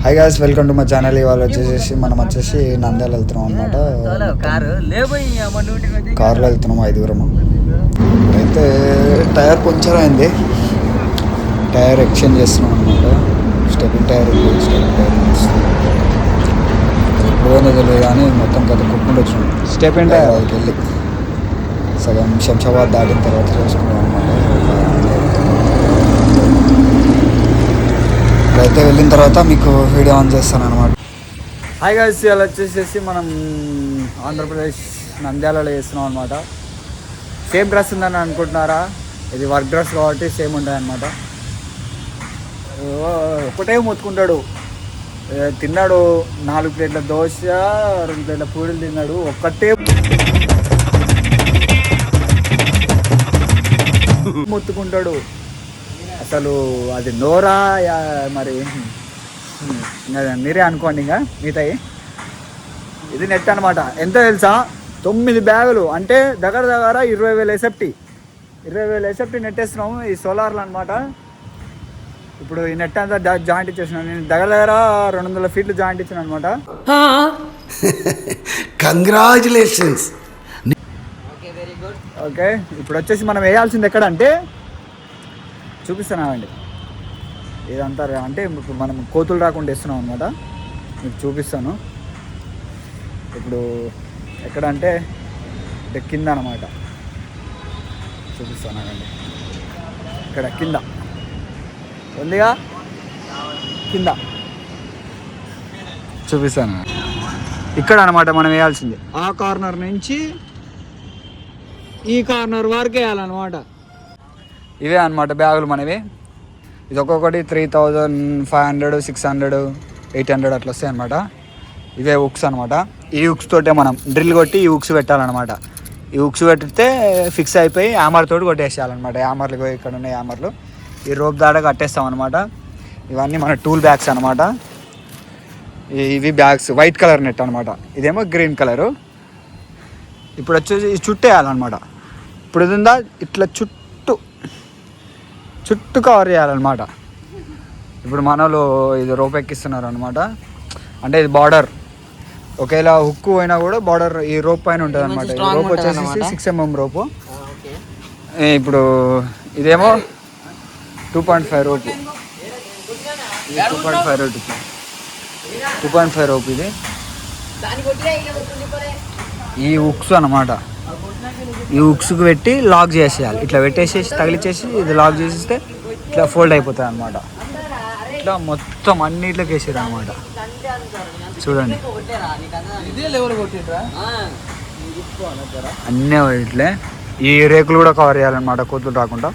High guys, welcome to my channel. ఇవాళ మనం వచ్చేసి నంద్యాల వెళ్తున్నాం అనమాట. కార్లో వెళ్తున్నాం 5గురం. అయితే టైర్ పంచర్ అయింది, టైర్ ఎక్స్చేంజ్ చేస్తున్నాం అనమాట. స్టెపింగ్ టైర్ ఎప్పుడు పోయిందో తెలియదు కానీ మొత్తం కదా కొట్టుకుంటూ వచ్చినాం. స్టెపింగ్ టైర్ వెళ్ళి సగం శంషాబాద్ దాటిన తర్వాత చేసుకున్నాం అనమాట. అయితే వెళ్ళిన తర్వాత మీకు వీడియో ఆన్ చేస్తాను అనమాట. హాయ్ గాయ్స్, ఇలా వచ్చేసేసి మనం ఆంధ్రప్రదేశ్ నంద్యాలలో చేస్తున్నాం అనమాట. సేమ్ డ్రెస్ ఉందని అనుకుంటున్నారా? ఇది వర్క్ డ్రెస్ కాబట్టి సేమ్ ఉంటాయి అనమాట. ఒకటే మొత్తుకుంటాడు. తిన్నాడు 4 ప్లేట్ల దోశ, 2 ప్లేట్ల పూరీలు తిన్నాడు. ఒక్కటే మొత్తుకుంటాడు. అసలు అది నోరా మరి మీరే అనుకోండి. ఇంకా మిగతాయి ఇది నెట్ అనమాట. ఎంత తెలుసా? 9 బ్యాగులు అంటే దగ్గర 20,000 ఎసెప్టీ. 20,000 ఎసెప్టీ నెట్ వేస్తున్నాము ఈ సోలార్లో అనమాట. ఇప్పుడు ఈ నెట్ అంతా జాయింట్ ఇచ్చేసినాను. నేను దగ్గర 200 ఫీట్లు జాయింట్ ఇచ్చాను అనమాట. కంగ్రాచులేషన్స్. ఓకే, ఇప్పుడు వచ్చేసి మనం వేయాల్సింది ఎక్కడంటే చూపిస్తున్నామండి. ఇదంతా అంటే ఇప్పుడు మనం కోతులు రాకుండా వేస్తున్నాం అనమాట. మీకు చూపిస్తాను. ఇప్పుడు ఎక్కడంటే కింద అనమాట. చూపిస్తాను అండి. ఇక్కడ కింద ఉందిగా, కింద చూపిస్తాను. ఇక్కడ అనమాట మనం వేయాల్సింది. ఆ కార్నర్ నుంచి ఈ కార్నర్ వరకు వేయాలన్నమాట. ఇవే అనమాట బ్యాగులు మనవి. ఇది ఒక్కొక్కటి 3,500, 600, 800 అట్లా వస్తాయి అనమాట. ఇవే ఉక్స్ అనమాట. ఈ ఉక్స్ తోటే మనం డ్రిల్ కొట్టి ఈ ఉక్స్ పెట్టాలన్నమాట. ఈ ఉక్స్ పెడితే ఫిక్స్ అయిపోయి హ్యామర్ తోటి కొట్టేసేయాలన్నమాట. హ్యామర్లు ఇక్కడ ఉన్నాయి హ్యామర్లు. ఈ రోప్ దాడ కట్టేస్తాం అనమాట. ఇవన్నీ మన టూల్ బ్యాగ్స్ అనమాట. ఇవి బ్యాగ్స్ వైట్ కలర్ నెట్ అనమాట. ఇదేమో గ్రీన్ కలరు. ఇప్పుడు వచ్చేసి చుట్టేయాలన్నమాట. ఇప్పుడు ఇది ఉందా, ఇట్లా చుట్టూ కవర్ చేయాలన్నమాట. ఇప్పుడు మనలో ఇది రోప్ ఎక్కిస్తున్నారు అనమాట. అంటే ఇది బార్డర్. ఒకేలా హుక్ అయినా కూడా బార్డర్ ఈ రోప్ పైన ఉంటుంది అనమాట. ఈ రోప్ వచ్చేసి 6 mm రోపు. ఇప్పుడు ఇదేమో 2.5 రోపు. 2.5 రోపు ఇది. ఈ హుక్స్ అనమాట. ఈ హుక్స్కి పెట్టి లాక్ చేసేయాలి. ఇట్లా పెట్టేసేసి తగిలిచ్చేసి ఇది లాక్ చేసేస్తే ఇట్లా ఫోల్డ్ అయిపోతుంది అనమాట. ఇట్లా మొత్తం అన్నిట్లోకి వేసారు అనమాట. చూడండి, అన్నీ ఇట్లే. ఈ రేకులు కూడా కవర్ చేయాలన్నమాట, కోతులు రాకుండా.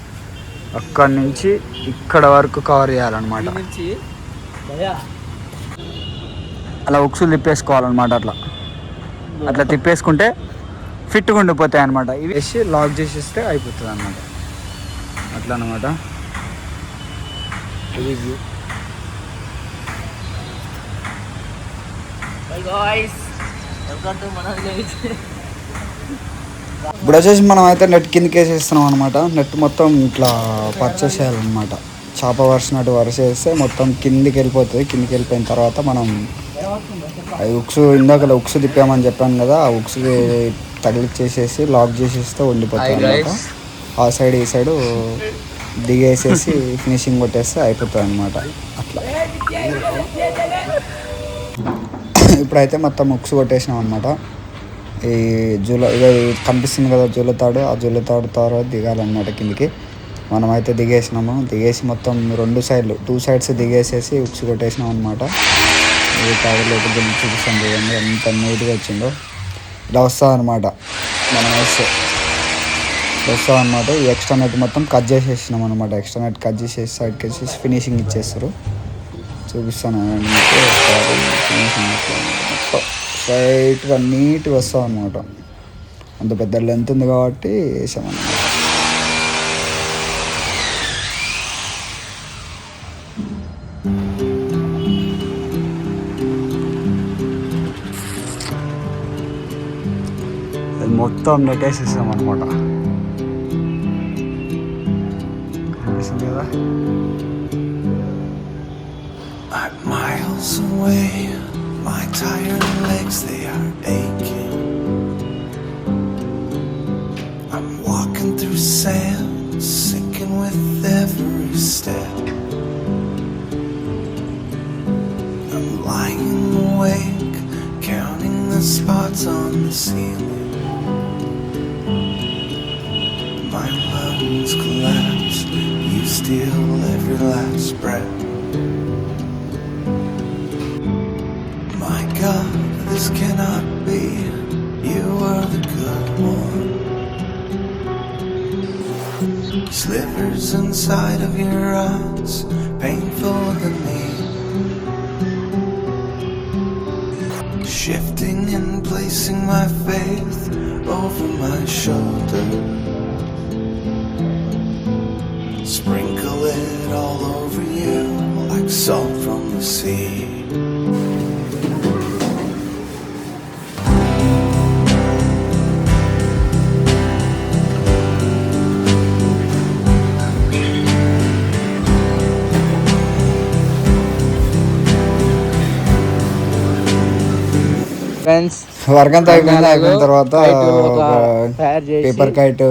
అక్కడి నుంచి ఇక్కడ వరకు కవర్ చేయాలన్నమాట. అలా ఉక్సులు తిప్పేసుకోవాలన్నమాట. అట్లా తిప్పేసుకుంటే ఫిట్గా ఉండిపోతాయి అనమాట. ఇవి వేసి లాక్ చేసేస్తే అయిపోతుంది అనమాట. అట్లా అనమాట. ఇప్పుడు వచ్చేసి మనం అయితే నెట్ కిందకి వేసేస్తున్నాం అనమాట. నెట్ మొత్తం ఇట్లా పర్చేస్ చేయాలన్నమాట. చేప వరిసినట్టు వరిసేస్తే మొత్తం కిందికి వెళ్ళిపోతుంది. కిందికి వెళ్ళిపోయిన తర్వాత మనం ఉక్స్ ఇందాక ఉక్స్ తిప్పామని చెప్పాను కదా, ఆ ఉక్స్ తగిలిచ్చేసేసి లాక్ చేసేస్తే ఉండిపోతుంది అనమాట. ఆ సైడ్ ఈ సైడు దిగేసేసి ఫినిషింగ్ కొట్టేస్తే అయిపోతుంది అనమాట. అట్లా ఇప్పుడైతే మొత్తం ఉక్స్ కొట్టేసినాం అనమాట. ఈ ఇదో కనిపిస్తుంది కదా జూలతాడు, ఆ జూలతాడు తర్వాత దిగాలన్నమాట కిందికి. మనమైతే దిగేసినాము. దిగేసి మొత్తం 2 సైడ్స్ దిగేసేసి ఉక్స్ కొట్టేసినాం అనమాట. ఈ తాడులోకి దిగి చూపిస్తాం చూడండి ఎంత నీట్గా వచ్చిందో. ఇలా వస్తుంది అనమాట. మనం వస్తాం అనమాట. ఈ ఎక్స్ట్రా నెట్ మొత్తం కట్ చేసేసినాం అనమాట. ఎక్స్ట్రా నెట్ కట్ చేసేసి సైడ్కి వేసేసి ఫినిషింగ్ ఇచ్చేస్తారు. చూపిస్తాను మీకు. ఫినిషింగ్ మొత్తం స్ట్రైట్గా నీట్గా వస్తాం అనమాట. అంత పెద్ద లెంత్ ఉంది కాబట్టి వేసామన్నమాట. మొత్తం నెట్టేసేసాం అనమాట. కనిపిస్తుంది కదా. Miles away, my tired legs, they are aching. I'm walking through sand, sinking with every step. I'm lying awake, counting the spots on the ceiling. My lungs collapse, you steal every last breath. My God, this cannot be, you are the good one. Slivers inside of your eyes, painful to me. Shifting and placing my faith over my shoulder. Sprinkle it all over you like salt from the sea. Friends work అంతా అయిపోయిన తర్వాత తయారు చేసి paper kite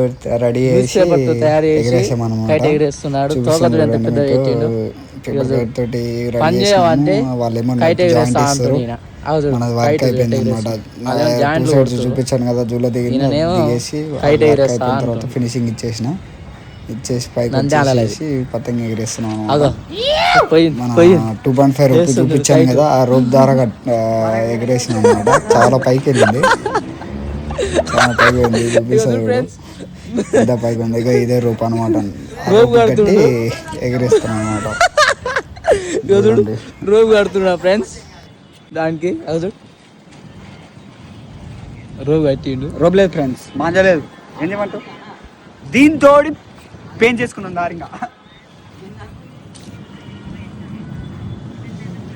ready చేసి తయారు చేసి ఎగరేసాం అన్నమాట. Kite ఎగరేస్తున్నాడు. చూపిస్తాను తోకలు ఎంత చూడండి పెద్ద మీకు. పెట్టిండు. పేపర్ కైట్ తోటి పని రెడీ చేయమంటే చేసాము. వాళ్ళేమో కైట్ జాయింట్ ఎగరేస్తా ఇస్తారు. అంటుంది ఈయన. అవును, మనది కైట్ వర్క్ అయిపోయింది అనమాట. జాయింట్లు టూ సైడ్స్ కొడుతురు. చూపించాను కదా, జూలో ఈయనేమో దిగేసి కైట్ వర్క్ ఎగరేస్తా అయిపోయిన తర్వాత అంటుండు. ఫినిషింగ్ ఇచ్చేసి పైకి నంద్యాల వచ్చేసి పతంగి ఎగరేస్తున్నాం అగో అన్నమాట. పోయింది మన పోయింది 2.5 రూపీ చేస్తుంది చూపించాను కైట్. కదా, ఆ రోప్ ద్వారా ఎగరేసిన అనమాట. చాలా పైకి వెళ్ళింది, చాలా పైకి వెళ్ళింది. చూపిస్తాను ఫ్రెండ్స్ పెద్ద పైకి ఉంది. ఇక ఇదే రూప్ అనమాట. రోప్ కట్టి కడుతుండు. ఎగరేస్తాను అనమాట. Robe కడుతున్నా friends. దానికి అవును రోబు కట్టిండు. రోప్ లేదు ఫ్రెండ్స్, మాంజలేదు. ఏం చేయమంటావు? దీంతో పెయింట్ చేసుకున్నాం దారింగా.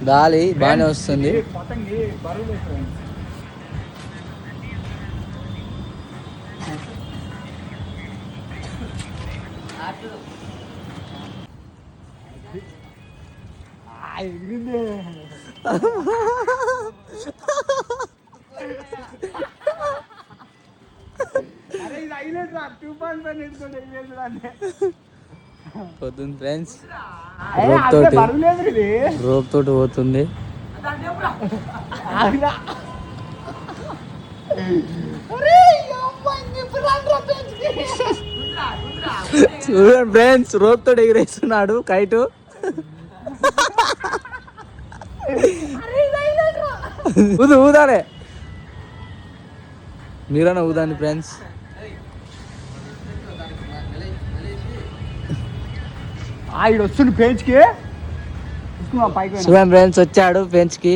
గాలి బాగానే వస్తుంది. పతంగి బరువు లేదు ఫ్రెండ్స్. పోతుంది ఫ్రెండ్స్. రోప్ తోటి పోతుంది. చూడండి ఫ్రెండ్స్, రోప్ తోటి ఎగిరేస్తున్నాడు కైటు. ఊదాలే మీరన్నా ఊదండి ఫ్రెండ్స్. ఆవిడ వస్తుంది పేజ్కి. పైకి చూడండి ఫ్రెండ్స్, వచ్చాడు బెంచ్ కి.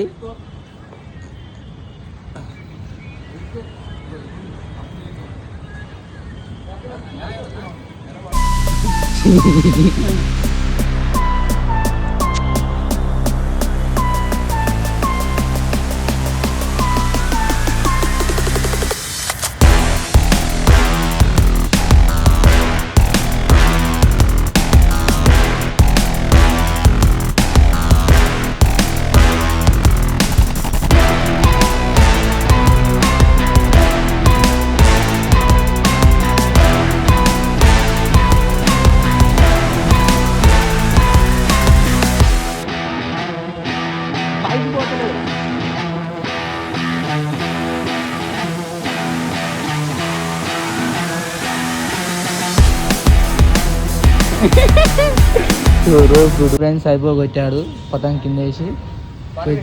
ఫ్రెండ్స్ అయిపోగొట్టాడు. పతంగ్ కింద వేసి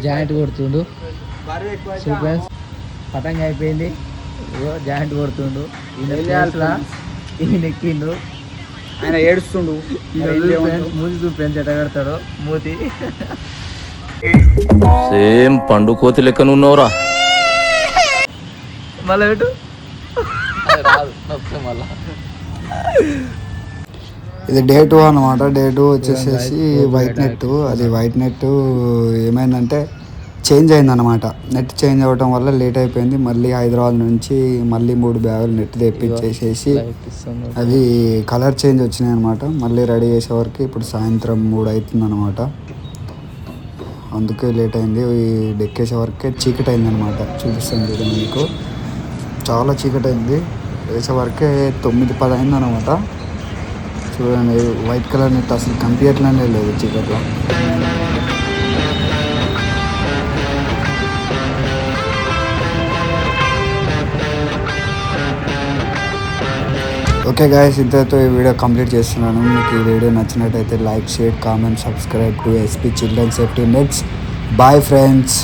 జాయింట్ కొడుతుండు. ఫ్రెండ్స్ పతంగ్ అయిపోయింది, జాయింట్ కొడుతుండు. ఈయన ఎక్కిండు, ఆయన ఏడుస్తుండు. మూతి ఫ్రెండ్స్ ఎట్ట కడతాడో మూతి. సేమ్ పండు కోతి లెక్కన ఉన్నవరా. మళ్ళీ పెట్టు మళ్ళా. ఇది డే 2 అనమాట. డే 2 వచ్చేసేసి వైట్ నెట్. అది వైట్ నెట్ ఏమైందంటే చేంజ్ అయిందనమాట. నెట్ చేంజ్ అవ్వడం వల్ల లేట్ అయిపోయింది. మళ్ళీ హైదరాబాద్ నుంచి మళ్ళీ 3 బ్యాగులు నెట్ తెప్పించేసేసి అవి కలర్ చేంజ్ వచ్చినాయి అనమాట. మళ్ళీ రెడీ చేసే వరకు ఇప్పుడు సాయంత్రం 3 అవుతుంది అనమాట. అందుకే లేట్ అయింది. ఈ ఎక్కేసే వరకే చీకటి అయింది అనమాట. చూపిస్తాను చూడండి మీకు, చాలా చీకటి అయింది. వేసే వరకే 9-10 అయింది అనమాట. చూడండి వైట్ కలర్ నెట్ అసలు కనిపించట్లనే లేదు చీకట్లో. ఓకే గాయస్, ఇంతతో ఈ వీడియో కంప్లీట్ చేస్తున్నాను. మీకు ఈ వీడియో నచ్చినట్టయితే like, share, comment, subscribe to SP children safety nets. Bye friends.